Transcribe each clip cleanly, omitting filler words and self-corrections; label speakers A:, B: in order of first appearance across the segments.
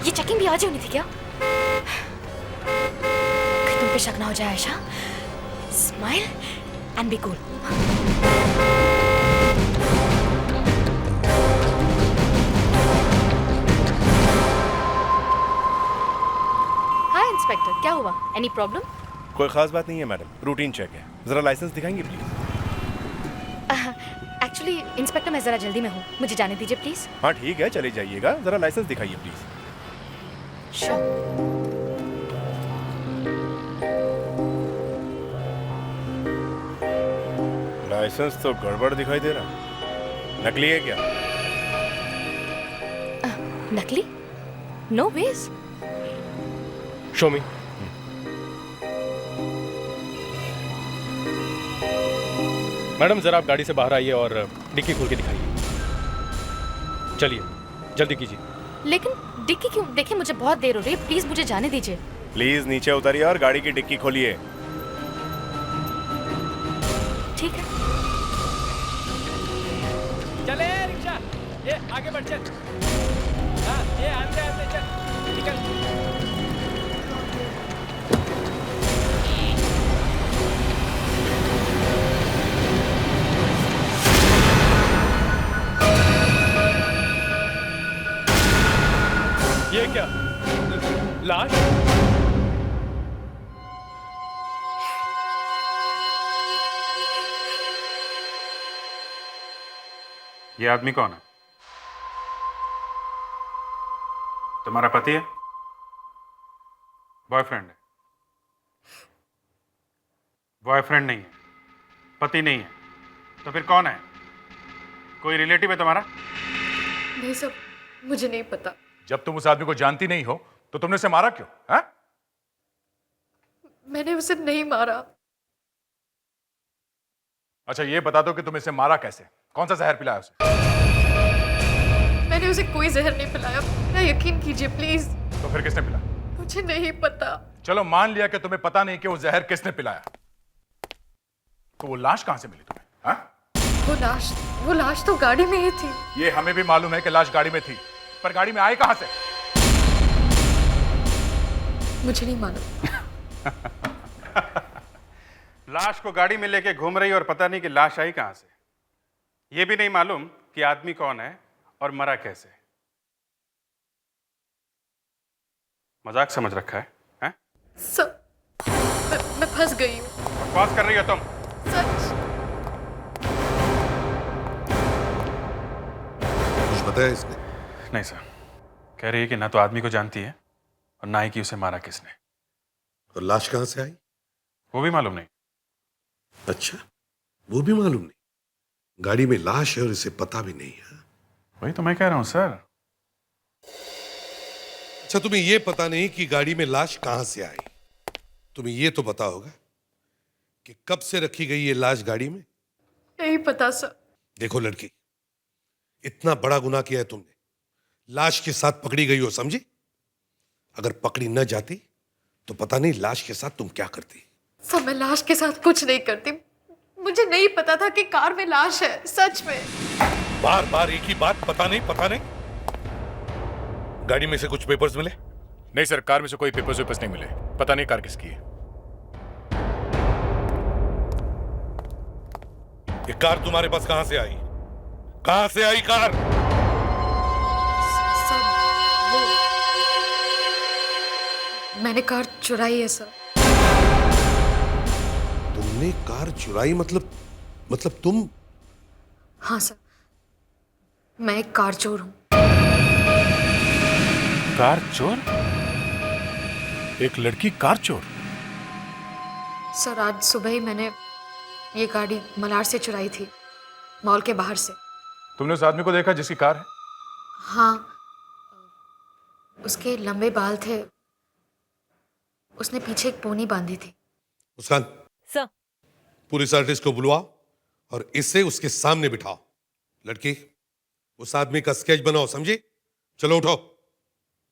A: ये चेकिंग भी आज ही होनी थी क्या? कहीं तुम पे शक ना हो जाए Ayesha. Smile and be cool. Hi inspector, क्या हुआ? Any problem?
B: कोई खास बात नहीं है मैडम, रूटीन चेक है। जरा लाइसेंस दिखाएंगे प्लीज?
A: एक्चुअली इंस्पेक्टर मैं जरा जल्दी में हूँ, मुझे जाने दीजिए प्लीज।
B: हाँ ठीक है, चले जाइएगा। जरा लाइसेंस दिखाइए प्लीज।
A: श्योर।
B: लाइसेंस तो गड़बड़ दिखाई दे रहा। नकली है क्या?
A: नकली? No ways.
C: Show me. Madam जरा आप गाड़ी से बाहर आइए और डिक्की खोल के दिखाइए। चलिए जल्दी कीजिए।
A: लेकिन डिक्की क्यों? देखिए मुझे बहुत देर हो रही है, प्लीज मुझे जाने दीजिए।
B: प्लीज नीचे उतरिए और गाड़ी की डिक्की खोलिए।
A: ठीक है।
C: चले रिक्शा, ये आगे बढ़ चल। हाँ ये आते आते चल, निकल। ये क्या? लाश?
D: ये आदमी कौन है? तुम्हारा पति है? बॉयफ्रेंड है? बॉयफ्रेंड नहीं है, पति नहीं है, तो फिर कौन है? कोई रिलेटिव है तुम्हारा?
E: नहीं सर, मुझे नहीं पता।
F: जब तुम उस आदमी को जानती नहीं हो तो तुमने उसे मारा क्यों? हाँ?
E: मैंने उसे नहीं मारा।
F: अच्छा ये बता दो कि तुम इसे मारा कैसे? कौन सा जहर पिलाया उसे?
E: मैंने उसे कोई जहर नहीं पिलाया, मेरा यकीन कीजिए प्लीज।
F: तो फिर किसने पिलाया?
E: मुझे नहीं पता।
F: चलो मान लिया कि तुम्हें पता नहीं कि वो जहर किसने पिलाया, तो वो लाश कहां से मिली तुम्हें? हाँ?
E: वो लाश तो गाड़ी में ही थी।
F: ये हमें भी मालूम है कि लाश गाड़ी में थी, पर गाड़ी में आई कहां से?
E: मुझे नहीं मालूम।
D: लाश को गाड़ी में लेके घूम रही और पता नहीं कि लाश आई कहां से। ये भी नहीं मालूम कि आदमी कौन है और मरा कैसे। मजाक समझ रखा है, हैं?
E: सर, मैं फंस गई हूँ।
D: बकवास कर रही हो तुम?
E: सच।
G: कुछ बताया इसने?
D: नहीं सर, कह रही है कि ना तो आदमी को जानती है और ना ही कि उसे मारा किसने।
G: और लाश कहां से आई?
D: वो भी मालूम नहीं।
G: अच्छा, वो भी मालूम नहीं। गाड़ी में लाश है और इसे पता भी नहीं है।
D: वही तो मैं कह रहा हूं सर।
G: अच्छा, तुम्हें यह पता नहीं कि गाड़ी में लाश कहां से आई। तुम्हें यह तो पता होगा कि कब से रखी गई ये लाश गाड़ी में।
E: नहीं पता सर।
G: देखो लड़की, इतना बड़ा गुनाह किया है तुमने, लाश के साथ पकड़ी गई हो, समझी? अगर पकड़ी न जाती तो पता नहीं लाश के साथ तुम क्या करती।
E: सर मैं लाश के साथ कुछ नहीं करती। मुझे नहीं पता था कि कार में लाश है, सच में।
G: बार बार एक ही बात, पता नहीं पता नहीं। गाड़ी में से कुछ पेपर्स मिले?
F: नहीं सर, कार में से कोई पेपर्स वेपर्स नहीं मिले। पता नहीं कार किसकी है।
G: ये कार तुम्हारे पास कहां से आई? कहां से आई कार?
E: सर वो मैंने कार चुराई है सर।
G: तुमने कार चुराई? मतलब तुम?
E: हाँ सर, मैं एक कार चोर हूँ।
F: कार चोर? एक लड़की कार चोर?
E: सर आज सुबह ही मैंने ये गाड़ी मलार से चुराई थी, मॉल के बाहर से।
F: तुमने उस आदमी को देखा जिसकी कार है?
E: हाँ, उसके लंबे बाल थे, उसने पीछे एक पोनी बांधी थी।
G: मुस्कान,
A: सर।
G: पुलिस आर्टिस्ट को बुलवाओ और इसे उसके सामने बिठाओ। लड़की, उस आदमी का स्केच बनाओ, समझी? चलो उठो।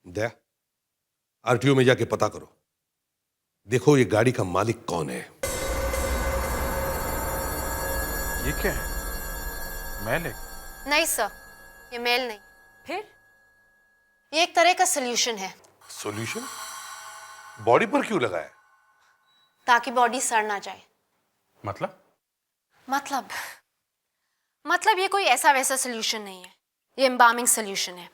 G: दया, आरटीओ में जाके पता करो, देखो ये गाड़ी का मालिक कौन है।
D: ये क्या है? मैल है?
E: नहीं सर, ये मेल नहीं।
A: फिर
H: ये एक तरह का सोल्यूशन है,
G: सॉल्यूशन? बॉडी पर क्यों लगाया?
H: ताकि बॉडी सड़ ना जाए।
D: मतलब?
H: मतलब ये कोई ऐसा वैसा सोल्यूशन नहीं है, ये एम्बामिंग सोल्यूशन है।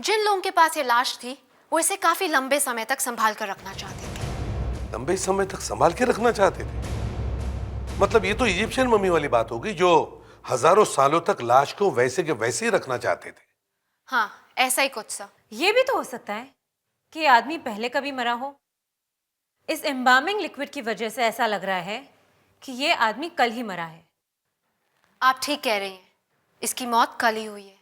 H: जिन लोगों के पास ये लाश थी वो इसे काफी लंबे समय तक संभाल कर रखना चाहते थे।
G: लंबे समय तक संभाल के रखना चाहते थे? मतलब ये तो इजिप्शियन मम्मी वाली बात होगी जो हजारों सालों तक लाश को वैसे के वैसे ही रखना चाहते थे।
H: हाँ, ऐसा ही कुछ सा।
I: ये भी तो हो सकता है कि आदमी पहले कभी मरा हो। इस एम्बामिंग लिक्विड की वजह से ऐसा लग रहा है कि ये आदमी कल ही मरा है।
H: आप ठीक कह रही हैं, इसकी मौत कल ही हुई है।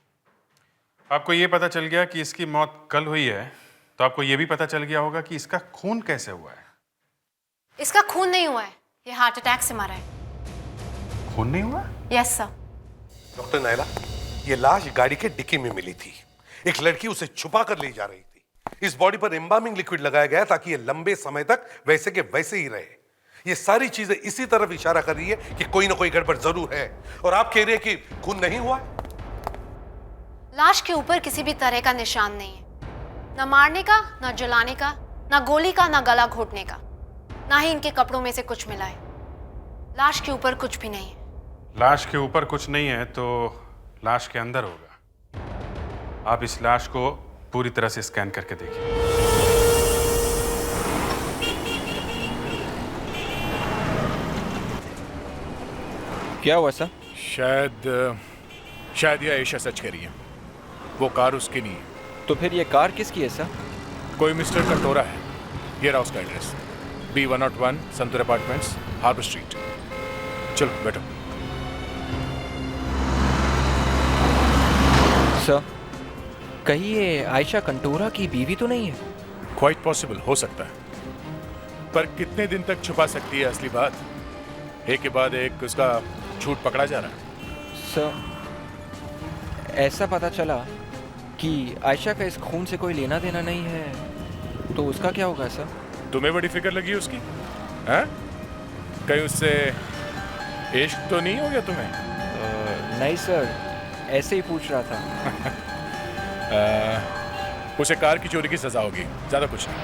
D: आपको ये पता चल गया कि इसकी मौत कल हुई है, तो आपको ये भी पता चल गया होगा कि इसका खून कैसे हुआ है।
H: इसका खून नहीं हुआ है, ये हार्ट अटैक से मरा है।
D: खून नहीं हुआ?
H: Yes sir.
G: डॉक्टर नायला, ये लाश गाड़ी के डिक्की में मिली थी। एक लड़की उसे छुपा कर ले जा रही थी। इस बॉडी पर एम्बामिंग लिक्विड लगाया गया ताकि ये लंबे समय तक वैसे के वैसे ही रहे। ये सारी चीजें इसी तरफ इशारा कर रही है कि कोई ना कोई गड़बड़ जरूर है। और आप कह रहे हैं कि खून नहीं हुआ?
H: लाश के ऊपर किसी भी तरह का निशान नहीं है, ना मारने का, ना जलाने का, ना गोली का, ना गला घोटने का, ना ही इनके कपड़ों में से कुछ मिला है। लाश के ऊपर कुछ भी नहीं है।
D: लाश के ऊपर कुछ नहीं है तो लाश के अंदर होगा। आप इस लाश को पूरी तरह से स्कैन करके देखिए।
J: क्या हुआ सर?
B: शायद ये आयशा सच कह रही है, वो कार उसकी नहीं है।
J: तो फिर ये कार किसकी है सर?
B: कोई मिस्टर कंटोरा है। ये रहा उसका address, B101 Santoor apartments, harbour street. चलो बैठो।
J: सर, कहीं ये आयशा कंटोरा की बीवी तो नहीं है?
B: क्वाइट पॉसिबल, हो सकता है, पर कितने दिन तक छुपा सकती है असली बात? एक के बाद एक उसका झूठ पकड़ा जा रहा है।
J: सर, ऐसा पता चला कि आयशा का इस खून से कोई लेना देना नहीं है, तो उसका क्या होगा सर?
B: तुम्हें बड़ी फिक्र लगी उसकी? हैं? कहीं उससे इश्क तो नहीं हो गया तुम्हें?
J: नहीं सर, ऐसे ही पूछ रहा था।
B: उसे कार की चोरी की सजा होगी, ज्यादा कुछ नहीं।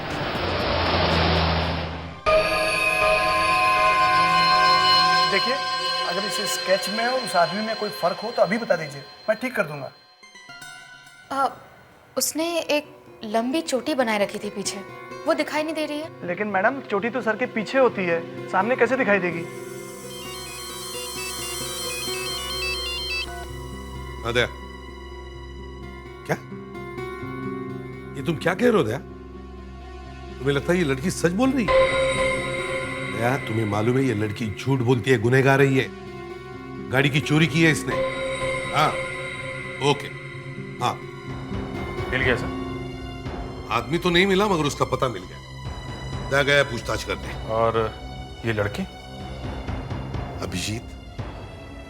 K: देखिए, अगर इस स्केच में और उस आदमी में कोई फर्क हो तो अभी बता दीजिए, मैं ठीक कर दूंगा।
E: उसने एक लंबी चोटी बनाए रखी थी पीछे, वो दिखाई नहीं दे रही है।
K: लेकिन मैडम, चोटी तो सर के पीछे होती है, सामने कैसे दिखाई देगी?
G: दया, क्या ये तुम क्या कह रहे हो दया? तुम्हें लगता है ये लड़की सच बोल रही है? दया, तुम्हें मालूम है ये लड़की झूठ बोलती है, गुनहगार रही है। गाड़ी की चोरी की है इसने। हाँ, ओके, हाँ।
D: मिल गया सर?
G: आदमी तो नहीं मिला मगर उसका पता मिल गया। दया गया पूछताछ करने।
D: और ये लड़की?
G: अभिजीत,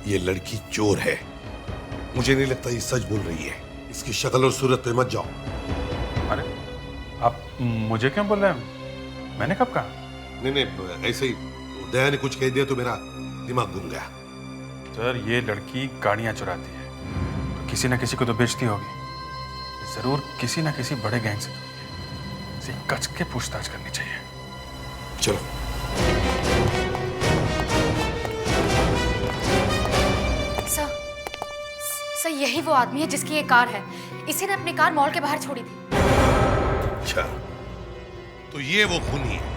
G: ये लड़की चोर है। मुझे नहीं लगता ये सच बोल रही है। इसकी शक्ल और सूरत पे मत जाओ।
D: अरे, आप मुझे क्यों बोल रहे हैं? मैंने कब कहा?
G: नहीं, ऐसे ही दया ने कुछ कह दिया तो मेरा दिमाग घूम गया।
D: सर, ये लड़की गाड़ियां चुराती है, तो किसी ना किसी को तो बेचती होगी। जरूर किसी ना किसी बड़े गैंग से इसे कच के पूछताछ करनी चाहिए।
G: चलो।
E: सर, यही वो आदमी है जिसकी ये कार है। इसी ने अपनी कार मॉल के बाहर छोड़ी थी।
G: अच्छा, तो ये वो खूनी है?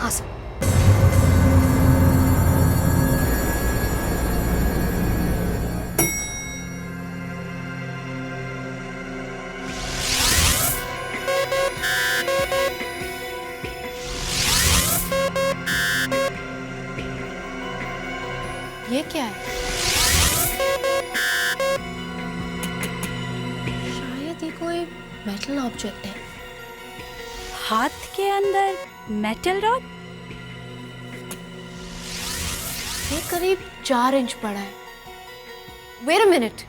E: हाँ सर। ये क्या है? शायद ये कोई मेटल ऑब्जेक्ट है।
A: हाथ के अंदर मेटल रॉड?
H: ये करीब 4 इंच बड़ा है। वेट अ मिनट,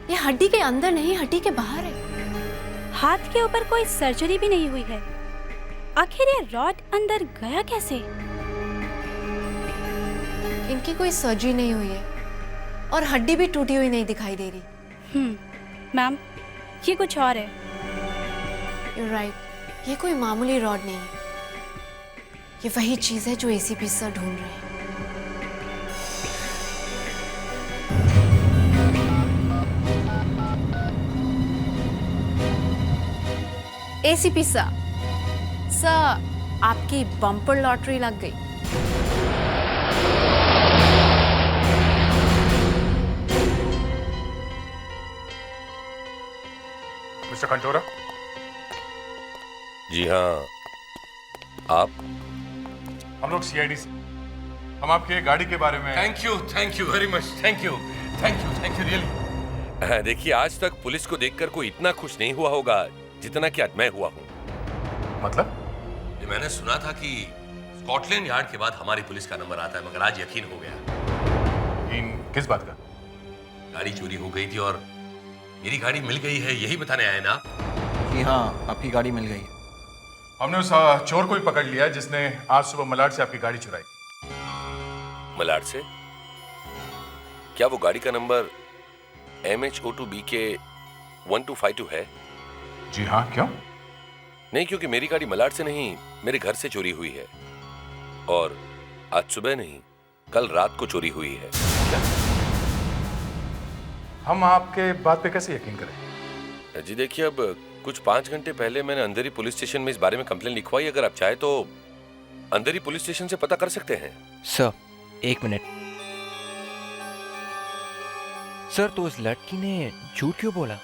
H: ये हड्डी के अंदर नहीं, हड्डी के बाहर है।
A: हाथ के ऊपर कोई सर्जरी भी नहीं हुई है, आखिर ये रॉड अंदर गया कैसे?
H: इनकी कोई सर्जरी नहीं हुई है और हड्डी भी टूटी हुई नहीं दिखाई दे रही।
A: मैम, ये कुछ और है।
H: You're right. ये कोई मामूली रॉड नहीं है। ये वही चीज है जो एसीपी सर ढूंढ रहे हैं। एसीपी सर, आपकी बम्पर लॉटरी लग गई।
F: मिस्टर कंटोरा।
L: जी हाँ, आप?
F: हम लोग सीआईडी से, हम आपके गाड़ी के बारे में।
L: Thank you very much, thank you really. देखिए, आज तक पुलिस को देखकर कोई इतना खुश नहीं हुआ होगा जितना कि आज मैं हुआ हूँ।
F: मतलब?
L: ये मैंने सुना था कि स्कॉटलैंड यार्ड के बाद हमारी पुलिस का नंबर आता है, मगर आज यकीन हो गया।
F: यकीन किस बात का?
L: गाड़ी चोरी हो गई थी और मेरी गाड़ी मिल गई है, यही बताने आए ना?
J: जी हाँ, आपकी गाड़ी मिल गई।
F: हमने उस चोर को भी पकड़ लिया जिसने आज सुबह मलाड से आपकी गाड़ी चुराई।
L: मलाड से? क्या वो गाड़ी का नंबर MH02BK 1252 है?
F: जी हाँ, क्यों?
L: नहीं, क्योंकि मेरी गाड़ी मलाड से नहीं, मेरे घर से चोरी हुई है। और आज सुबह नहीं, कल रात को चोरी हुई है।
F: हम आपके बात पे कैसे यकीन करें?
L: जी देखिए, अब कुछ 5 घंटे पहले मैंने अंधेरी पुलिस स्टेशन में इस बारे में कंप्लेंट लिखवाई। अगर आप चाहे तो अंधेरी पुलिस स्टेशन से पता कर सकते हैं।
J: Sir, 1 minute. सर, तो उस लड़की ने झूठ क्यों बोला?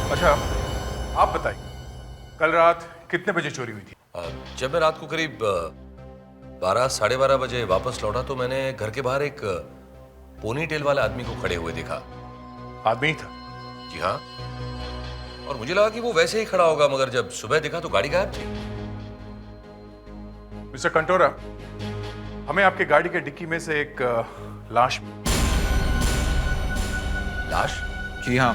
F: अच्छा, आप बताइए, कल रात कितने बजे चोरी हुई थी?
L: जब मैं रात को करीब 12 साढ़े 12 बजे वापस लौटा तो मैंने घर के बाहर एक पोनी टेल वाले आदमी को खड़े हुए देखा।
F: आदमी था?
L: जी हाँ, और मुझे लगा कि वो वैसे ही खड़ा होगा, मगर जब सुबह देखा तो गाड़ी गायब थी।
F: मिस्टर कंटोरा, हमें आपके गाड़ी के डिक्की में से एक लाश।
L: लाश?
J: जी हाँ।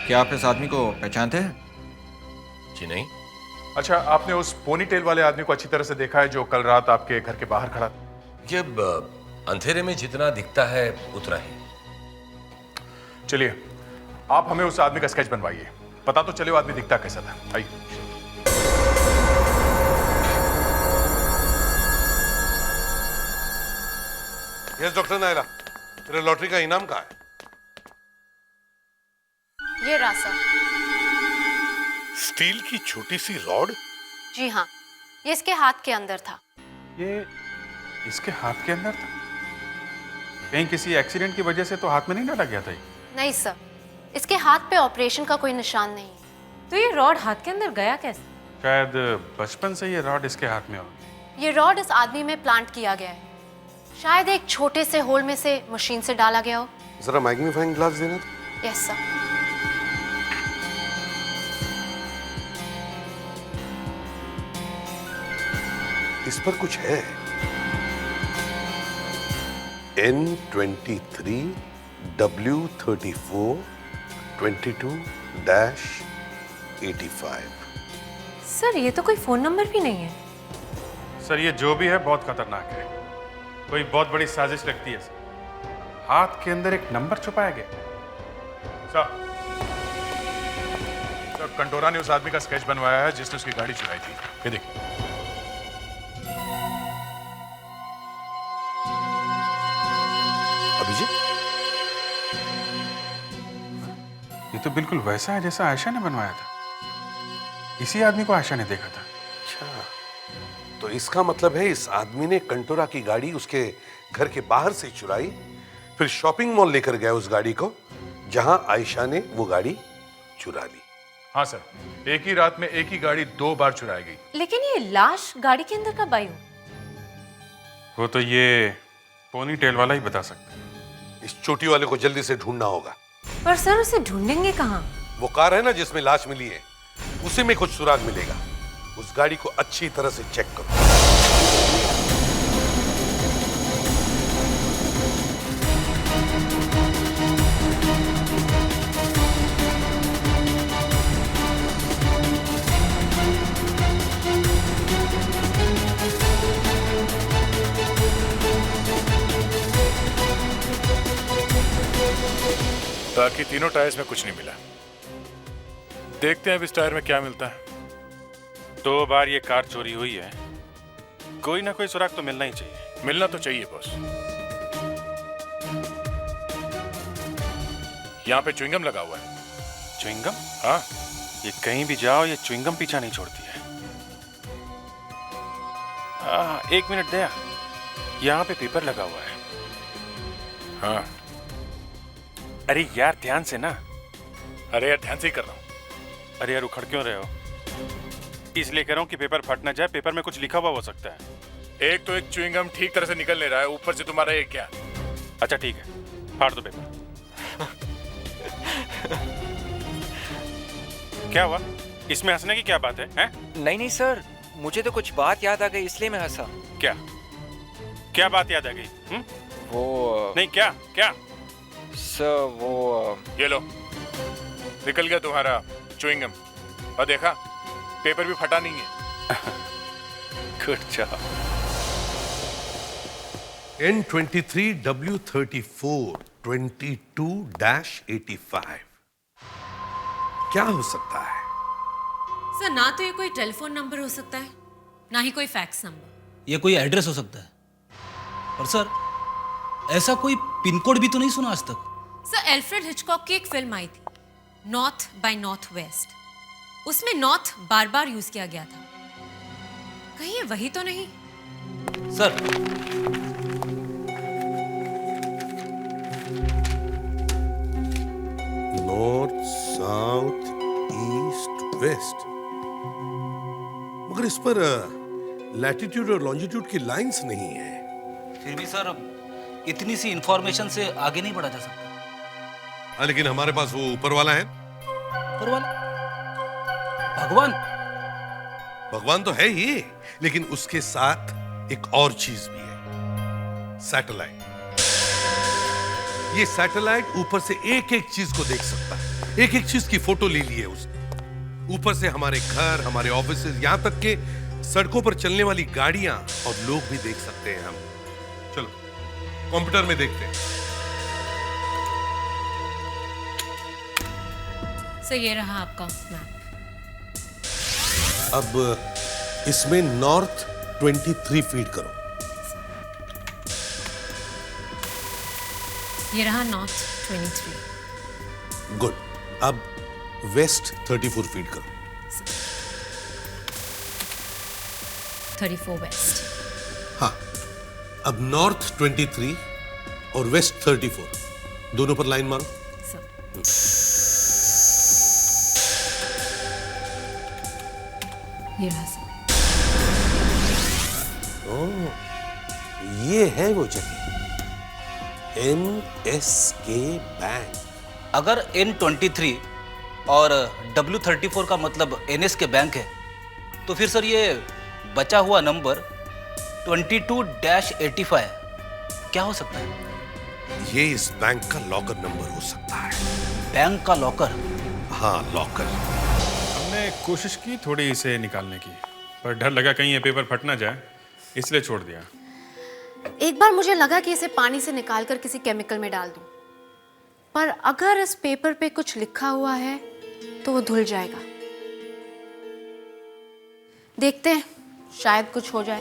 J: क्या आप इस आदमी को पहचानते हैं?
L: जी नहीं।
F: अच्छा, आपने उस पोनी टेल वाले आदमी को अच्छी तरह से देखा है जो कल रात आपके घर के बाहर खड़ा था?
L: जब अंधेरे में जितना दिखता है उतना ही।
F: चलिए, आप हमें उस आदमी का स्केच बनवाइए, पता तो चले वो आदमी दिखता कैसा था। आइए।
G: यस डॉक्टर नायला, तेरे लॉटरी का इनाम कहाँ है?
H: ये रासा।
B: स्टील की छोटी सी रॉड?
H: जी हाँ, ये इसके हाथ के अंदर था।
D: ये इसके हाथ के अंदर था? कहीं किसी एक्सीडेंट की वजह से तो हाथ में नहीं डाला गया था ये?
H: नहीं सर, इसके हाथ पे ऑपरेशन का कोई निशान नहीं है।
I: तो ये रॉड हाथ के अंदर गया कैसे?
D: शायद बचपन से ये रॉड इसके हाथ में हो।
H: ये रॉड इस आदमी में प्लांट किया गया है। शायद एक छोटे से होल में से मशीन से डाला गया हो।
G: जरा मैग्नीफाइंग ग्लास देना।
H: Yes sir.
G: इस पर कुछ है। N23W34 22-85।
I: सर, ये तो कोई फोन नंबर भी नहीं है।
D: सर, ये जो भी है बहुत खतरनाक है। कोई बहुत बड़ी साजिश लगती है। हाथ के अंदर एक नंबर छुपाया गया।
F: सर, कंटोरा ने उस आदमी का स्केच बनवाया है जिसने उसकी गाड़ी चुराई थी। ये देखिए।
G: अभिजीत,
D: ये तो बिल्कुल वैसा है जैसा आयशा ने बनवाया था। इसी आदमी को आयशा ने देखा था।
G: अच्छा, तो इसका मतलब है इस आदमी ने कंटोरा की गाड़ी उसके घर के बाहर से चुराई, फिर शॉपिंग मॉल लेकर गया उस गाड़ी को, जहां आयशा ने वो गाड़ी चुरा ली।
F: हाँ सर, एक ही रात में एक ही गाड़ी 2 बार चुराई गई।
I: लेकिन ये लाश गाड़ी के अंदर कब आई हो?
D: वो तो ये पोनी टेल वाला ही बता सकता है।
G: इस चोटी वाले को जल्दी से ढूंढना होगा।
I: पर सर, उसे ढूंढेंगे कहाँ?
G: वो कार है ना जिसमें लाश मिली है, उसी में कुछ सुराग मिलेगा। उस गाड़ी को अच्छी तरह से चेक करो।
B: बाकी तीनों टायर्स में कुछ नहीं मिला। देखते हैं अब इस टायर में क्या मिलता है।
D: 2 बार ये कार चोरी हुई है, कोई ना कोई सुराग तो मिलना ही चाहिए।
B: मिलना तो चाहिए बॉस। यहाँ पे च्युइंगम लगा हुआ है।
D: च्युइंगम?
B: हाँ,
D: ये कहीं भी जाओ ये च्युइंगम पीछा नहीं छोड़ती है। 1 मिनट दया, यहाँ पे पेपर लगा हुआ है।
B: हाँ।
D: अरे यार ध्यान से ना।
B: अरे यार ध्यान से ही कर रहा हूँ।
D: अरे यार उखड़ क्यों रहे हो? इसलिए कह रहा हूँ कि पेपर फट ना जाए, पेपर में कुछ लिखा हुआ हो सकता है।
B: एक तो एक च्युइंगम ठीक तरह से निकल नहीं रहा है, ऊपर से तुम्हारा ये क्या।
D: अच्छा ठीक है, फाड़ दो पेपर। क्या हुआ? इसमें हंसने की क्या बात है, हैं?
J: नहीं सर, मुझे तो कुछ बात याद आ गई इसलिए मैं हंसा।
D: क्या क्या बात याद आ गई?
J: वो
D: नहीं क्या क्या
J: सर वो
B: ये लो, निकल गया तुम्हारा च्युइंगम। और देखा, पेपर भी फटा नहीं है।
D: Good job.
G: N23W34 22-85 क्या हो सकता है?
I: सर ना तो ये कोई टेलीफोन नंबर हो सकता है, ना ही कोई फैक्स नंबर।
M: ये कोई एड्रेस हो सकता है, और सर ऐसा कोई पिन कोड भी तो नहीं सुना आज तक।
I: सर एल्फ्रेड हिचकॉक की एक फिल्म आई थी, नॉर्थ बाय नॉर्थ वेस्ट। उसमें नॉर्थ बार बार यूज किया गया था। कहीं ये वही तो नहीं?
M: Sir
G: north, south, east, west, मगर इस पर लैटिट्यूड और लॉन्जिट्यूड की लाइंस नहीं है।
M: फिर भी सर इतनी सी इंफॉर्मेशन से आगे नहीं बढ़ा जा सकता।
G: हाँ, लेकिन हमारे पास वो ऊपर वाला है।
M: ऊपर वाला? भगवान?
G: भगवान तो है ही, लेकिन उसके साथ एक और चीज भी है, सैटेलाइट। ये सैटेलाइट ऊपर से एक एक चीज को देख सकता है, एक एक चीज की फोटो ले ली है उसने। ऊपर से हमारे घर, हमारे ऑफिसेज, यहां तक के सड़कों पर चलने वाली गाड़ियां और लोग भी देख सकते हैं हम। चलो कंप्यूटर में देखते हैं।
I: सर ये रहा आपका मैप।
G: अब इसमें नॉर्थ 23 फीट करो।
I: ये रहा नॉर्थ 23।
G: गुड। अब वेस्ट 34 फीट करो।
I: 34 वेस्ट।
G: हाँ, अब नॉर्थ 23 और वेस्ट 34 दोनों पर लाइन मारो।
I: ये रहा सर।
G: ओह, ये है वो जगह, NSK बैंक।
M: अगर N23 और W34 का मतलब NS के बैंक है, तो फिर सर ये बचा हुआ नंबर 22-85 क्या हो सकता है?
G: ये इस बैंक का लॉकर नंबर हो सकता है।
M: बैंक का लॉकर?
G: हाँ, लॉकर।
D: हमने कोशिश की थोड़ी इसे निकालने की, पर डर लगा कहीं ये पेपर फट ना जाए, इसलिए छोड़ दिया।
H: एक बार मुझे लगा कि इसे पानी से निकालकर किसी केमिकल में डाल दूं, पर अगर इस पेपर पे कुछ लिखा हुआ है तो वो धुल जाएगा। देखते हैं, शायद कुछ हो जाए।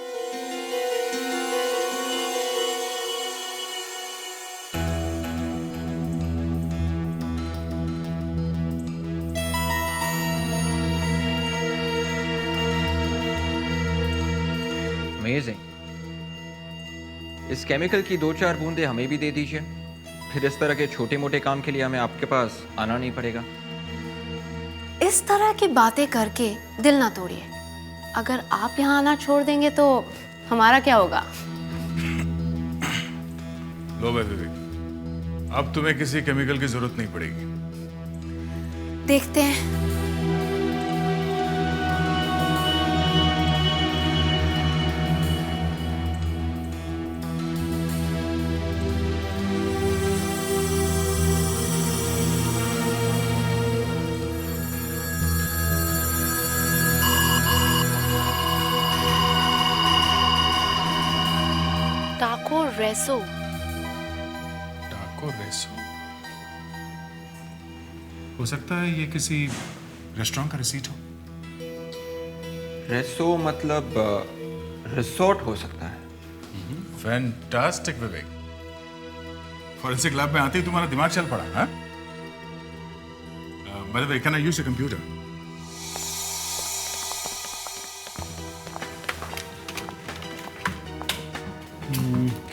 J: अमेजिंग। इस केमिकल की 2-4 बूंदें हमें भी दे दीजिए, फिर इस तरह के छोटे मोटे काम के लिए हमें आपके पास आना नहीं पड़ेगा।
H: इस तरह की बातें करके दिल ना तोड़िए। अगर आप यहाँ आना छोड़ देंगे तो हमारा क्या होगा?
F: लो बेबी, अब तुम्हें किसी केमिकल की जरूरत नहीं पड़ेगी।
H: देखते हैं।
F: टाको रेसो। हो सकता है ये किसी रेस्टोरेंट का रिसीट हो।
J: रेसो मतलब रिसोर्ट हो सकता है।
F: फैंटास्टिक विवेक, फॉरेंसिक लैब में आते ही तुम्हारा दिमाग चल पड़ा। हाँ, by the way, can I use your computer?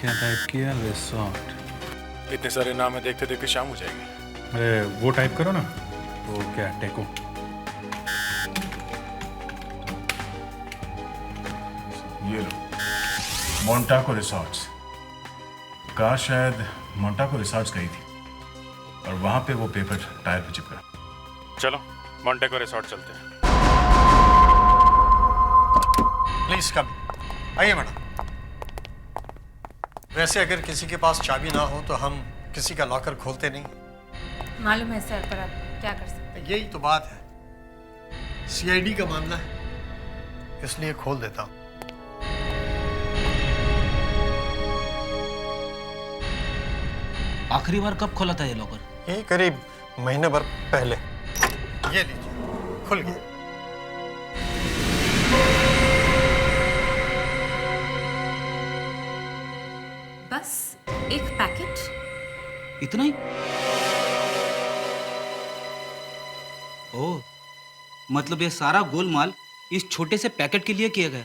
F: क्या टाइप किया? रिसोर्ट।
B: इतने सारे नाम है, देखते देखते शाम हो जाएगी।
F: अरे वो टाइप करो ना, वो क्या टेको। ये लो, मोंटाको रिसॉर्ट्स। कार शायद मोंटाको रिसॉर्ट्स गई थी और वहां पे वो पेपर टायर पे चिपका।
C: चलो मोंटेको रिसोर्ट चलते हैं।
K: Please come. आइए मैडम। वैसे अगर किसी के पास चाबी ना हो तो हम किसी का लॉकर खोलते नहीं।
I: मालूम है सर, पर आप क्या कर सकते हैं?
K: यही तो बात है, सीआईडी का मामला है, इसलिए खोल देता हूँ।
M: आखिरी बार कब खोला था ये लॉकर?
K: यही करीब महीने भर पहले। ये लीजिए, खुल गया।
I: बस एक पैकेट?
M: इतना ही? ओह, मतलब ये सारा गोलमाल इस छोटे से पैकेट के लिए किया गया।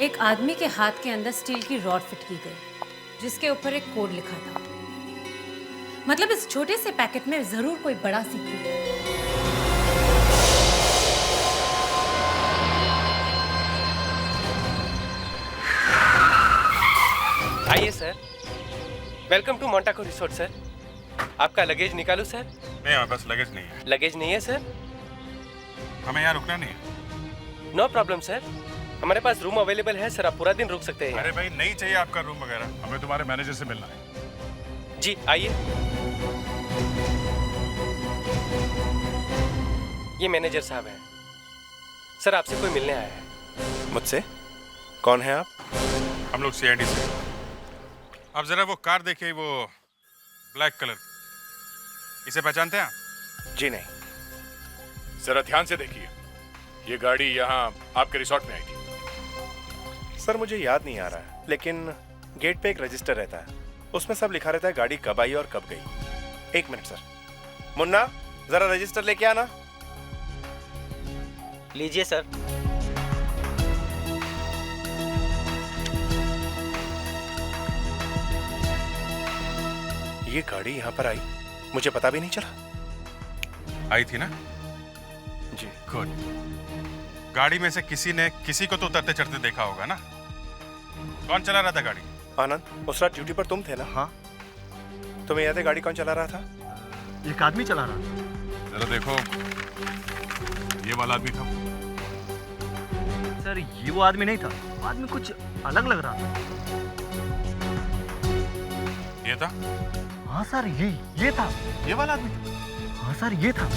I: एक आदमी के हाथ के अंदर स्टील की रॉड फिट की गई जिसके ऊपर एक कोड लिखा था। मतलब इस छोटे से पैकेट में जरूर कोई बड़ा सीक्रेट है।
C: आइए sir, welcome to Montaco resort sir. आपका लगेज निकालूं सर?
F: नहीं, हमारे पास लगेज नहीं है।
C: लगेज नहीं है सर?
F: हमें यहाँ रुकना नहीं है।
C: नो प्रॉब्लम सर, हमारे पास रूम अवेलेबल है सर, आप पूरा दिन रुक सकते हैं।
F: अरे भाई, नहीं चाहिए आपका रूम वगैरह, हमें तुम्हारे मैनेजर से मिलना है।
C: जी आइए। ये मैनेजर साहब हैं सर, आपसे कोई मिलने आया है।
B: मुझसे? कौन है आप?
F: हम लोग सीआईडी से। अब जरा वो कार देखिए, वो ब्लैक कलर, इसे पहचानते हैं आप?
B: जी नहीं। जरा ध्यान से देखिए, ये गाड़ी यहाँ आपके रिसोर्ट में आई थी।
N: सर मुझे याद नहीं आ रहा है, लेकिन गेट पे एक रजिस्टर रहता है, उसमें सब लिखा रहता है गाड़ी कब आई और कब गई। एक मिनट सर। मुन्ना, जरा रजिस्टर लेके आना।
C: लीजिए सर।
N: ये गाड़ी यहाँ पर आई, मुझे पता भी नहीं चला।
F: आई थी ना?
N: जी।
F: गुड। गाड़ी में से किसी ने किसी को तो उतरते चढ़ते देखा होगा ना? कौन चला रहा था गाड़ी?
N: आनंद, उस रात ड्यूटी पर तुम थे ना? हाँ। तुम्हें याद है गाड़ी कौन चला रहा था?
K: एक आदमी चला रहा था।
F: जरा देखो, ये वाला आदमी था।
K: सर ये वो आदमी नहीं था, आदमी कुछ अलग लग रहा था।
F: ये था?
K: हाँ सर, ये था,
F: ये वाला आदमी था।
K: हाँ सर ये था।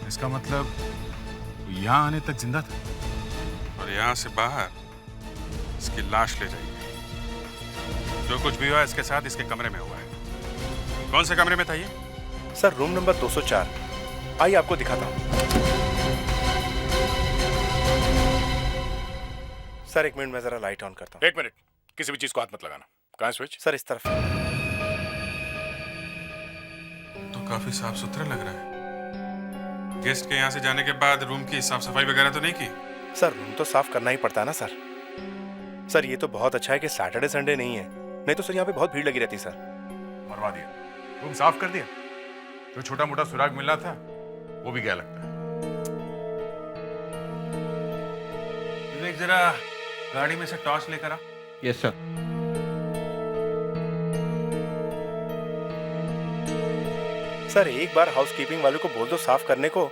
F: इसका मतलब यहाँ आने तक जिंदा था और यहाँ से बाहर इसकी लाश ले जाएगी। जो कुछ भी हुआ इसके साथ इसके कमरे में हुआ है। कौन से कमरे में था ये?
N: Sir room number 204। आइए आपको दिखाता हूँ। सर एक मिनट में जरा लाइट ऑन करता हूँ।
B: एक मिनट, किसी भी चीज को हाथ मत लगाना। कहाँ स्विच?
N: सर इस तरफ।
F: तो काफी साफ सुथरा लग रहा है। गेस्ट के यहाँ से जाने के बाद रूम की साफ सफाई वगैरह तो नहीं की?
N: सर रूम तो साफ करना ही पड़ता है ना सर। सर ये तो बहुत अच्छा है कि सैटरडे संडे नहीं है, नहीं तो सर यहाँ पे बहुत भीड़ लगी रहती सर।
F: मरवा दिया, रूम साफ कर दिया। जो छोटा मोटा सुराग मिलना था वो भी गया लगता है। विवेक, जरा गाड़ी में से टॉर्च लेकर आ।
J: Yes sir.
N: सर एक बार हाउसकीपिंग वाले को बोल दो साफ करने को,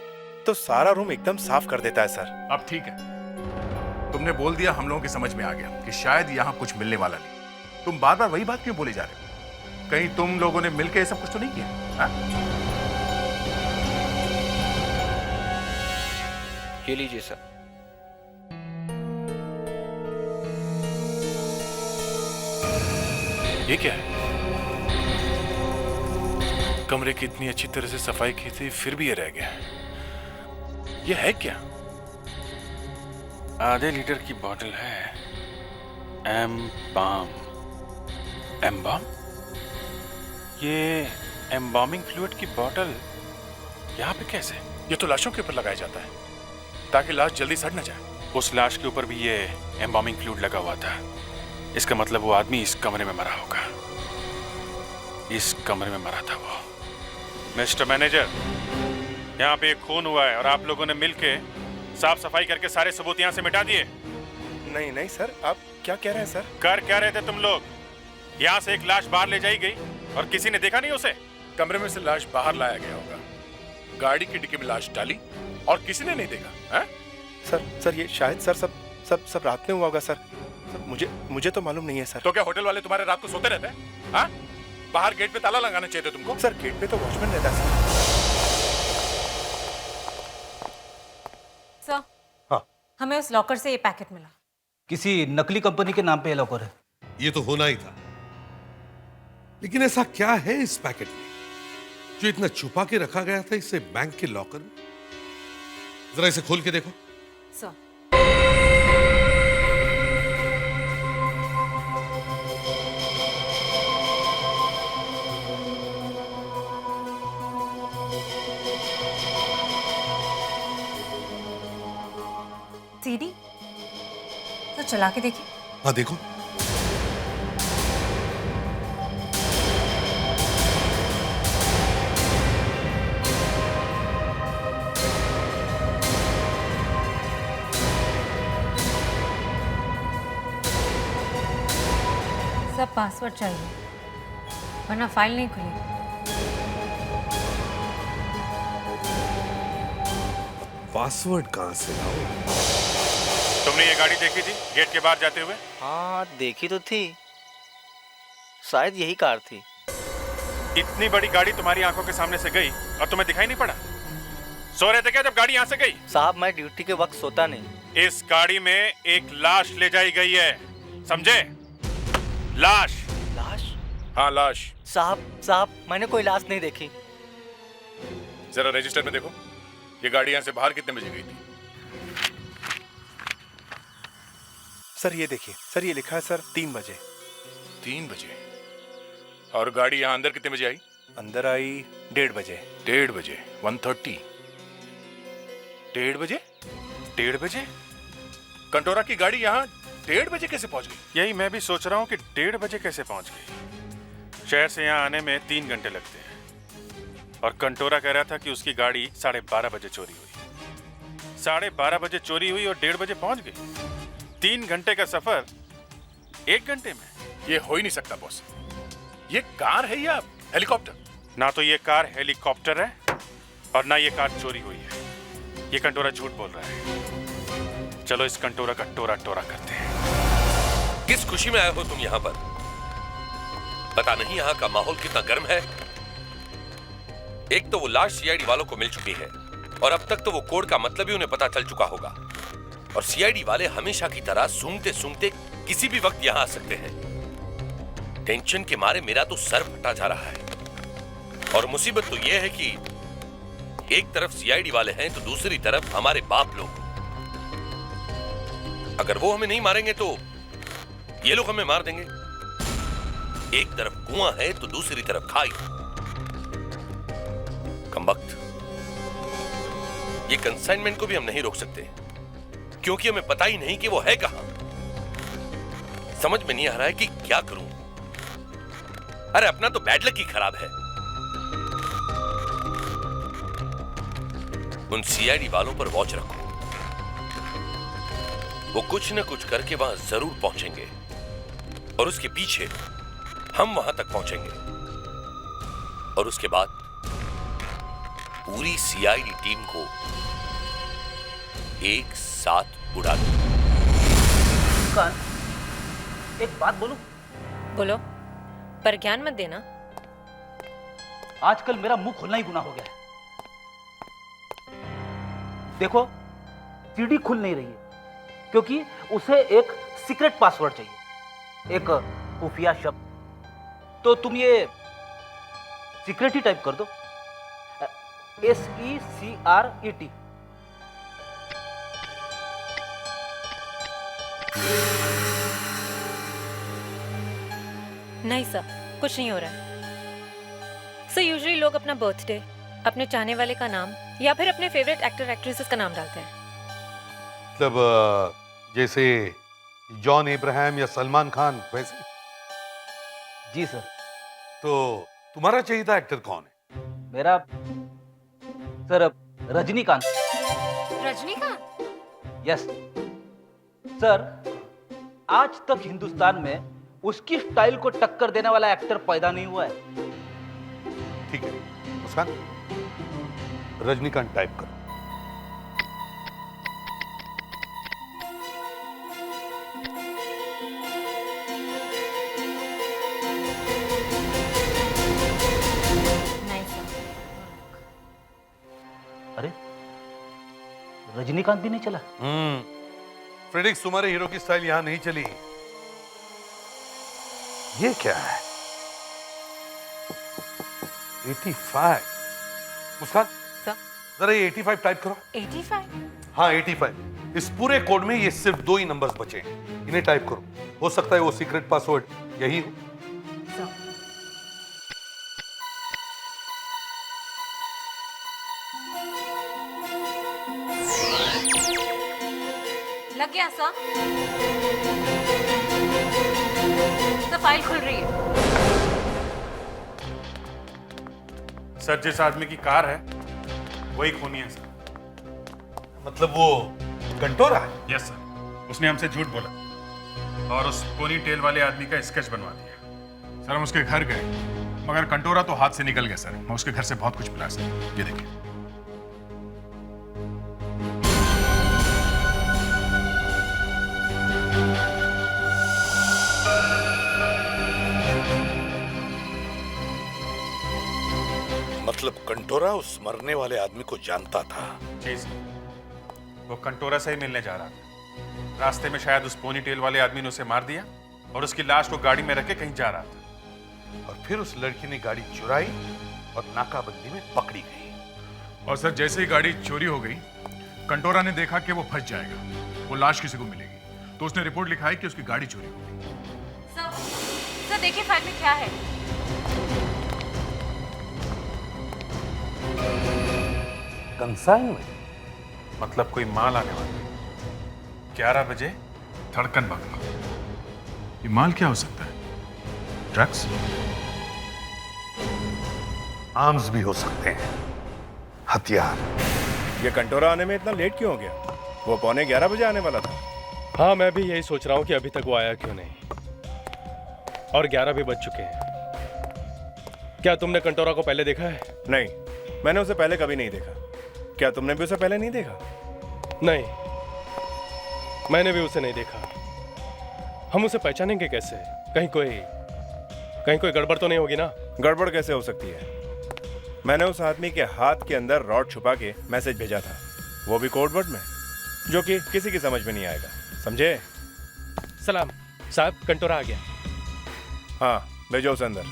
N: तो सारा रूम एकदम साफ कर देता है सर।
F: अब ठीक है, तुमने बोल दिया, हम लोगों की समझ में आ गया कि शायद यहाँ कुछ मिलने वाला नहीं। तुम बार बार वही बात क्यों बोले जा रहे हो? कहीं तुम लोगों ने मिलकर ये सब कुछ तो नहीं किया? हाँ?
J: ये लीजिए सर।
B: ये क्या है? कमरे की इतनी अच्छी तरह से सफाई की थी, फिर भी ये रह गया। ये है क्या?
F: आधे लीटर की बोतल है। एम्बाम। एम्बाम? ये एम्बामिंग फ्लूइड की बोतल यहाँ पे कैसे?
B: ये तो लाशों के ऊपर लगाया जाता है ताकि लाश जल्दी सड़ न जाए।
F: उस लाश के ऊपर भी ये एम्बामिंग फ्लूइड लगा हुआ था। इसका मतलब वो आदमी इस कमरे में मरा होगा। इस कमरे में मरा था वो। मिस्टर मैनेजर, यहाँ पे एक खून हुआ है और आप लोगों ने मिलके साफ सफाई करके सारे सबूत यहाँ से मिटा दिए।
N: नहीं नहीं सर, आप क्या कह रहे हैं सर?
F: कर क्या रहे थे तुम लोग? यहाँ से एक लाश बाहर ले जाई गई और किसी ने देखा नहीं उसे?
B: कमरे में से लाश बाहर लाया गया होगा, गाड़ी की डिक्की में लाश डाली और किसी ने नहीं देखा है?
N: सर ये शायद सर सब रात में हुआ होगा सर। मुझे तो मालूम नहीं है सर।
B: तो क्या होटल वाले तुम्हारे रात को सोते रहते हैं? हाँ? बाहर गेट पे ताला लगाना चाहिए तुमको।
N: सर गेट पे तो वॉचमैन रहता है
I: सर।
G: हाँ।
I: हमें उस लॉकर से ये पैकेट मिला।
M: किसी नकली कंपनी के नाम पे ये लॉकर है।
G: ये तो होना ही था, लेकिन ऐसा क्या है इस पैकेट में जो इतना छुपा के रखा गया था इसे बैंक के लॉकर में? जरा इसे खोल के देखो।
I: सर। सीडी तो चला के देखिए।
G: हाँ देखो।
I: सब पासवर्ड चाहिए वरना फाइल नहीं खुलेगी।
G: पासवर्ड कहां से लाऊं?
F: तुमने ये गाड़ी देखी थी गेट के बाहर जाते हुए?
O: हाँ देखी तो थी, शायद यही कार थी।
F: इतनी बड़ी गाड़ी तुम्हारी आंखों के सामने से गई और तुम्हें दिखाई नहीं पड़ा? सो रहे थे क्या जब गाड़ी यहाँ से गई?
O: साहब मैं ड्यूटी के वक्त सोता नहीं।
F: इस गाड़ी में एक लाश ले जाई गई है, समझे? लाश।
O: लाश?
B: हाँ लाश।
O: साहब मैंने कोई लाश नहीं देखी।
B: जरा रजिस्टर में देखो, ये गाड़ी यहाँ से बाहर कितने बजे गई थी?
N: सर ये देखिए, सर ये लिखा है सर 3 बजे।
B: 3 बजे? और गाड़ी यहाँ अंदर कितने बजे आई?
N: अंदर आई 1:30 बजे।
B: 1:30 बजे 1:30। 1:30 बजे?
F: 1:30 बजे?
B: कंटोरा की गाड़ी यहाँ 1:30 बजे कैसे पहुंच गई?
F: यही मैं भी सोच रहा हूँ कि 1:30 बजे कैसे पहुंच गई। शहर से यहाँ आने में 3 घंटे लगते हैं और कंटोरा कह रहा था कि उसकी गाड़ी 12:30 बजे चोरी हुई। 12:30 बजे चोरी हुई और 1:30 बजे पहुंच गई। 3 घंटे का सफर 1 घंटे में?
B: ये हो ही नहीं सकता बॉस। ये कार है या हेलीकॉप्टर?
F: ना तो ये कार हेलीकॉप्टर है और ना ये कार चोरी हुई है। ये कंटोरा झूठ बोल रहा है। चलो इस कंटोरा का टोरा टोरा करते हैं।
L: किस खुशी में आए हो तुम यहाँ पर? पता नहीं यहाँ का माहौल कितना गर्म है। एक तो वो लाश सीआईडी वालों को मिल चुकी है और अब तक तो वो कोड का मतलब ही उन्हें पता चल चुका होगा। और सीआईडी वाले हमेशा की तरह सूंघते सूंघते किसी भी वक्त यहाँ आ सकते हैं। टेंशन के मारे मेरा तो सर फटा जा रहा है। और मुसीबत तो यह है कि एक तरफ सीआईडी वाले हैं तो दूसरी तरफ हमारे बाप लोग। अगर वो हमें नहीं मारेंगे तो ये लोग हमें मार देंगे। एक तरफ कुआं है तो दूसरी तरफ खाई। कमबख्त, ये कंसाइनमेंट को भी हम नहीं रोक सकते क्योंकि हमें पता ही नहीं कि वो है कहां। समझ में नहीं आ रहा है कि क्या करूं। अरे अपना तो बैड लक ही खराब है। उन सीआईडी वालों पर वॉच रखो, वो कुछ न कुछ करके वहां जरूर पहुंचेंगे और उसके पीछे हम वहां तक पहुंचेंगे और उसके बाद पूरी सीआईडी टीम को एक साथ उड़ा दो।
M: एक बात बोलूं?
I: बोलो, पर ज्ञान मत देना।
M: आजकल मेरा मुंह खोलना ही गुनाह हो गया है। देखो सीडी खुल नहीं रही है क्योंकि उसे एक सीक्रेट पासवर्ड चाहिए, एक खुफिया शब्द। तो तुम ये सीक्रेट ही टाइप कर दो, SECRET।
I: नहीं सर, कुछ नहीं हो रहा है। सर यूजुअली लोग अपना बर्थडे, अपने चाहने वाले का नाम या फिर अपने फेवरेट एक्टर एक्ट्रेसेस का नाम डालते हैं।
G: मतलब जैसे जॉन इब्राहिम या सलमान खान वैसे?
M: जी सर।
G: तो तुम्हारा चाहिए था एक्टर कौन है?
M: मेरा sir Rajinikanth.
I: Rajinikanth?
M: Yes sir, आज तक हिंदुस्तान में उसकी स्टाइल को टक्कर देने वाला एक्टर पैदा नहीं हुआ है।
G: ठीक है मुस्कान, रजनीकांत टाइप करो।
M: अरे रजनीकांत भी नहीं चला।
G: फ्रेडिक्स, तुम्हारे हीरो की स्टाइल यहां नहीं चली। ये क्या है? 85। मुस्कान जरा ये 85 टाइप करो।
I: 85?
G: हाँ 85। इस पूरे कोड में ये सिर्फ 2 ही नंबर्स बचे हैं, इन्हें टाइप करो। हो सकता है वो सीक्रेट पासवर्ड यही हो।
I: लग गया सर? तो फाइल खुल रही है।
F: सर जिस आदमी की कार है वही खूनी है सर।
G: मतलब वो कंटोरा?
F: यस सर, उसने हमसे झूठ बोला और उस पोनी टेल वाले आदमी का स्केच बनवा दिया। सर हम उसके घर गए मगर कंटोरा तो हाथ से निकल गया सर। मैं उसके घर से बहुत कुछ मिला सर, ये देखिए।
B: मतलब कंटोरा उस मरने वाले आदमी को जानता था?
F: जी सर, वो कंटोरा से ही मिलने जा रहा था। रास्ते में शायद उस पोनी टेल वाले आदमी ने उसे मार दिया और उसकी लाश को गाड़ी में रख के कहीं जा रहा था।
G: और फिर उस लड़की ने गाड़ी चुराई और नाकाबंदी में पकड़ी गई।
F: और सर जैसे ही गाड़ी चोरी हो गई, कंटोरा ने देखा कि वो फंस जाएगा, वो लाश किसी को मिलेगी, तो उसने रिपोर्ट लिखाई कि उसकी गाड़ी चोरी हो गई।
I: सर देखिए फाइल में क्या है।
G: कंसाइनमेंट?
F: मतलब कोई माल आने वाला। 11 बजे धड़कन बंगला। ये माल क्या हो सकता है? ड्रग्स?
G: आर्म्स भी हो सकते हैं, हथियार।
N: ये कंटोरा आने में इतना लेट क्यों हो गया? वो 11:15 बजे आने वाला था।
C: हाँ मैं भी यही सोच रहा हूँ कि अभी तक वो आया क्यों नहीं। और 11 भी बज चुके हैं। क्या तुमने कंटोरा को पहले देखा है?
N: नहीं, मैंने उसे पहले कभी नहीं देखा। क्या तुमने भी उसे पहले नहीं देखा?
C: नहीं, मैंने भी उसे नहीं देखा। हम उसे पहचानेंगे कैसे? कहीं कोई गड़बड़ तो नहीं होगी ना?
N: गड़बड़ कैसे हो सकती है? मैंने उस आदमी के हाथ के अंदर रॉड छुपा के मैसेज भेजा था, वो भी कोड वर्ड में, जो कि किसी की समझ में नहीं आएगा, समझे?
C: सलाम साहब, कंटोरा आ गया।
N: हाँ भेजो उसे अंदर।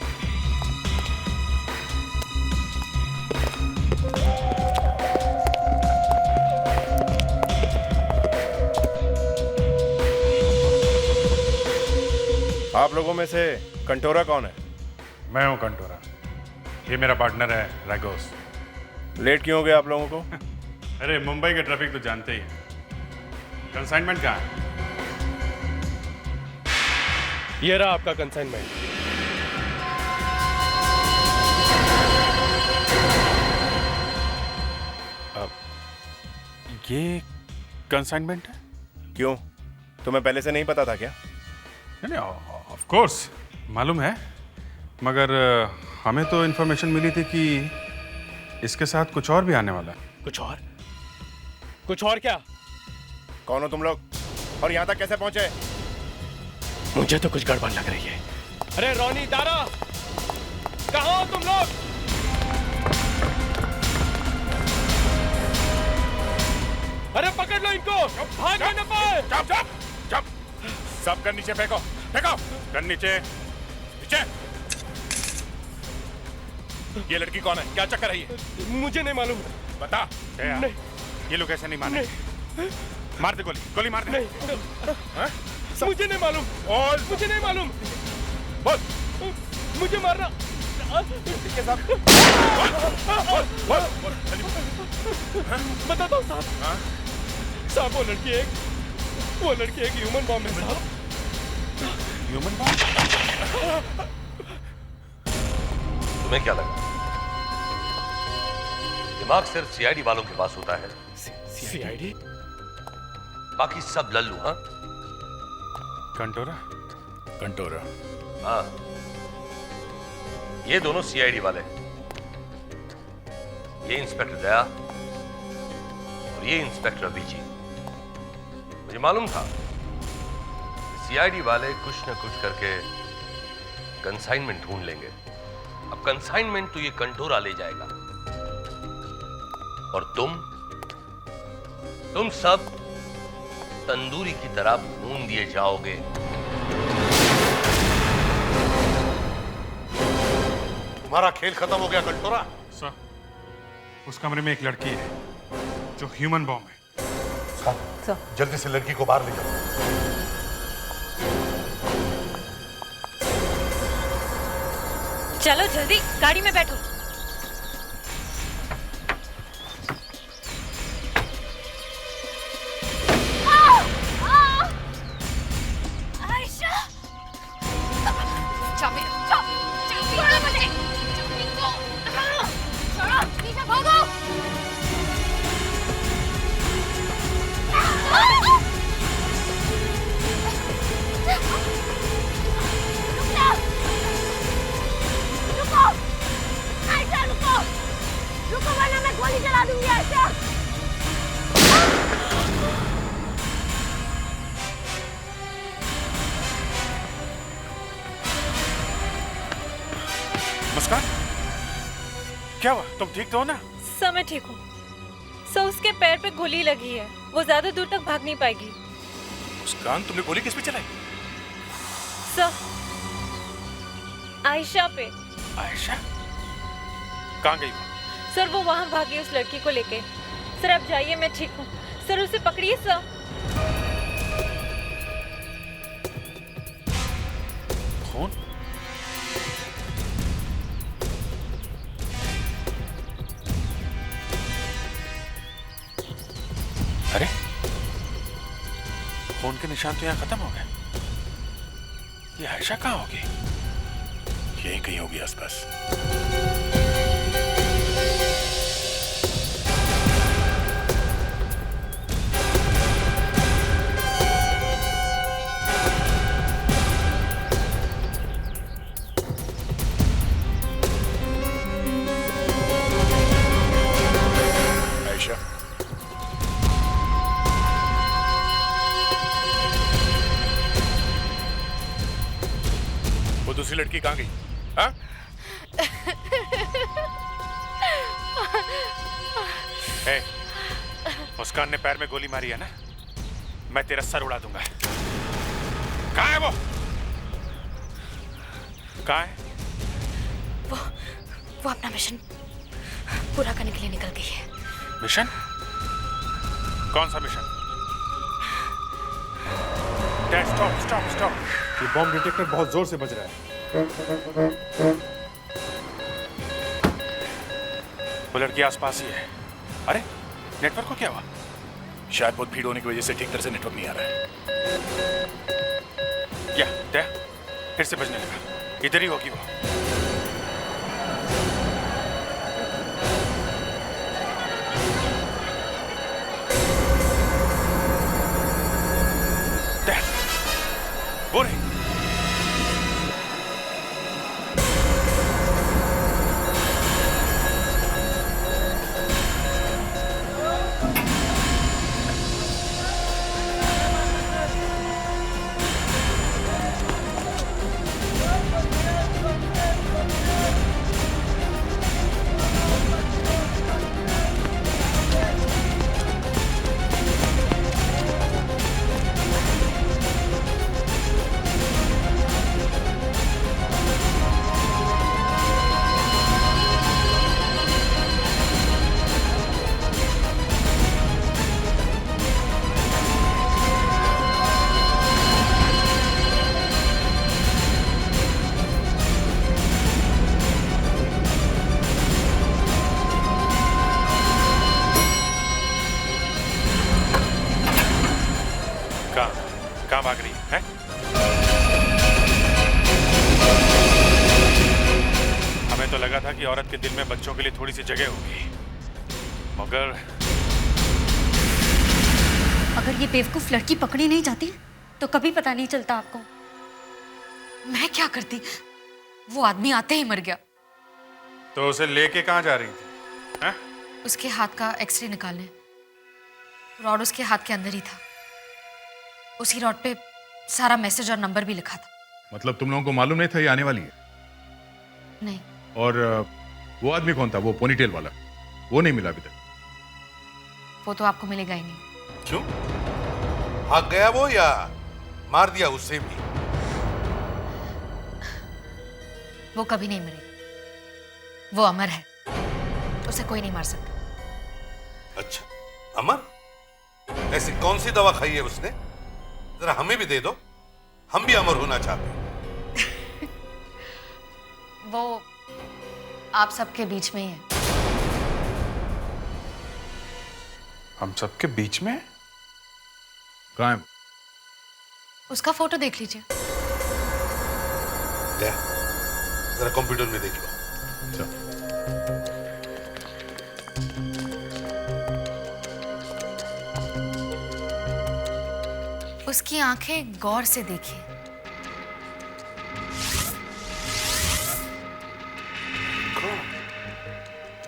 N: आप लोगों में से कंटोरा कौन है?
F: मैं हूं कंटोरा, ये मेरा पार्टनर है रागोस।
N: लेट क्यों हो गए आप लोगों को?
F: अरे मुंबई के ट्रैफिक तो जानते ही हैं। कंसाइनमेंट कहाँ है?
C: ये रहा आपका कंसाइनमेंट।
F: ये कंसाइनमेंट है?
N: क्यों, तुम्हें पहले से नहीं पता था क्या?
F: नहीं, ऑफ कोर्स मालूम है, मगर हमें तो इन्फॉर्मेशन मिली थी कि इसके साथ कुछ और भी आने वाला है।
C: कुछ और? कुछ और क्या?
N: कौन हो तुम लोग और यहाँ तक कैसे पहुंचे?
C: मुझे तो कुछ गड़बड़ लग रही है। अरे रोनी, दारा, कहाँ हो तुम लोग? अरे पकड़ लो इनको, भाग न पाए।
N: चुप, सब गन नीचे फेंको, गन नीचे, नीचे।
B: ये लड़की कौन है? क्या चक्कर है ये?
C: मुझे नहीं मालूम।
B: बता।
F: नहीं, ये लोग ऐसे नहीं माने। मार दे गोली, गोली मार दे।
C: नहीं, मुझे नहीं मालूम।
B: और
C: मुझे नहीं मालूम।
B: बोल।
C: मुझे मारना।
B: इसके साथ।
C: बताता हूँ साहब। साहब वो लड़की एक ह्यूमन बॉम्ब है साहब।
F: Human bomb?
L: तुम्हें क्या लगा दिमाग सिर्फ सीआईडी वालों के पास होता है?
C: सीआईडी?
L: बाकी सब लल्लू। हाँ,
B: कंटोरा।
L: हाँ, ये दोनों सीआईडी वाले हैं। ये इंस्पेक्टर दया और ये इंस्पेक्टर अभिजीत। मुझे मालूम था सीआईडी वाले कुछ न कुछ करके कंसाइनमेंट ढूंढ लेंगे। अब कंसाइनमेंट तो ये कंटोरा ले जाएगा और तुम सब तंदूरी की तरह भून दिए जाओगे।
G: तुम्हारा खेल खत्म हो गया कंटोरा।
F: सर, उस कमरे में एक लड़की है जो ह्यूमन बॉम्ब है।
G: जल्दी से लड़की को बाहर ले जाओ।
I: चलो जल्दी गाड़ी में बैठो।
H: आयशा, चाबी छोड़ो मुझे, चाबी को छोड़ो, पीछे भागो। रुको, आयशा रुको, रुको वरना मैं गोली चला दूंगी आयशा।
F: मुस्कान, क्या हुआ? तुम ठीक तो हो ना?
I: सर मैं ठीक हूँ। सर उसके पैर पे गोली लगी है, वो ज्यादा दूर तक भाग नहीं पाएगी।
B: मुस्कान, तुमने गोली किस पे चलाई?
I: सर आयशा पे।
F: आयशा? कहाँ गई वो?
I: सर वो वहाँ भागी उस लड़की को लेके। सर आप जाइए, मैं ठीक हूँ। सर उसे पकड़िए सर।
F: खून? अरे, खून के निशान तो यहाँ खत्म हो गए। ये आयशा कहाँ होगी?
B: यहीं कहीं होगी आसपास। आयशा, वो दूसरी लड़की कहाँ गई? हाँ?
F: मुस्कान ने पैर में गोली मारी है ना? मैं तेरा सर उड़ा दूंगा। कहाँ है वो? कहाँ है?
E: वो अपना मिशन पूरा करने के लिए निकल गई है।
F: मिशन? कौन सा मिशन? Stop stop stop.
C: ये बॉम्ब डिटेक्टर बहुत जोर से बज रहा है।
F: वो लड़की आसपास ही है। अरे, नेटवर्क को क्या हुआ?
B: शायद बहुत भीड़ होने की वजह से ठीक तरह से नेटवर्क नहीं आ रहा है।
F: क्या दया फिर से बजने लगा? इधर ही होगी वो। दया, वो रही। लगा था कि औरत के दिल में बच्चों के लिए थोड़ी सी जगह होगी, मगर
P: अगर ये बेवकूफ लड़की पकड़ी नहीं जाती तो कभी पता नहीं चलता आपको। मैं क्या करती, वो आदमी आते ही मर गया।
F: तो उसे लेके कहाँ जा रही थी? हैं?
E: उसके हाथ का एक्सरे निकालने। रॉड उसके हाथ के अंदर ही था। उसी रॉड पे सारा मैसेज और नंबर भी लिखा था।
F: मतलब तुम लोगों को मालूम नहीं था ये आने वाली है?
E: नहीं।
F: और वो आदमी कौन था, वो पोनीटेल वाला? वो नहीं मिला अभी तक?
E: वो तो आपको मिलेगा ही नहीं।
G: क्यों? भाग गया वो या मार दिया उसे भी?
E: वो कभी नहीं मरेगा। वो अमर है, उसे कोई नहीं मार सकता।
G: अच्छा, अमर? ऐसी कौन सी दवा खाई है उसने? जरा हमें भी दे दो, हम भी अमर होना चाहते हैं।
E: वो आप सबके बीच में ही है।
F: हम सबके बीच में? कहाँ है?
E: उसका फोटो देख लीजिए।
G: ले, जरा कंप्यूटर में देख लो।
E: उसकी आंखें गौर से देखिए।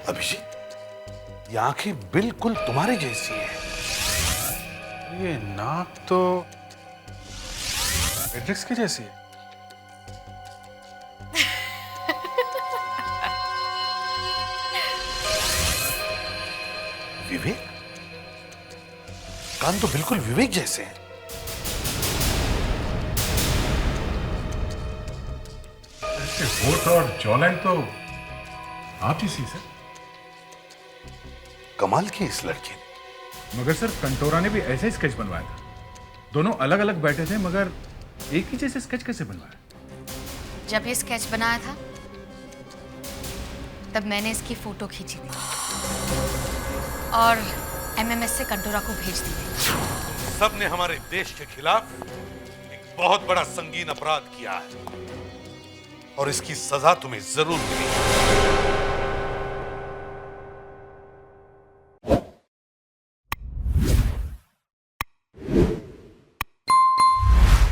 G: अभिजीत, ये आंखें बिल्कुल तुम्हारे जैसी है।
F: ये नाक तो मैट्रिक्स की जैसी है।
G: विवेक? कान तो बिल्कुल विवेक जैसे हैं।
F: होठ और जॉलाइन तो आप ही सी सर।
G: कमाल की इस लड़की ने।
F: मगर सर कंटोरा ने भी ऐसा ही स्केच बनवाया था। दोनों अलग अलग बैठे थे, मगर एक ही जैसे स्केच कैसे बनवाया?
E: जब ये स्केच बनाया था तब मैंने इसकी फोटो खींची थी और एमएमएस से कंटोरा को भेज दी थी।
G: सब ने हमारे देश के खिलाफ एक बहुत बड़ा संगीन अपराध किया है और इसकी सजा तुम्हें जरूर मिलेगी।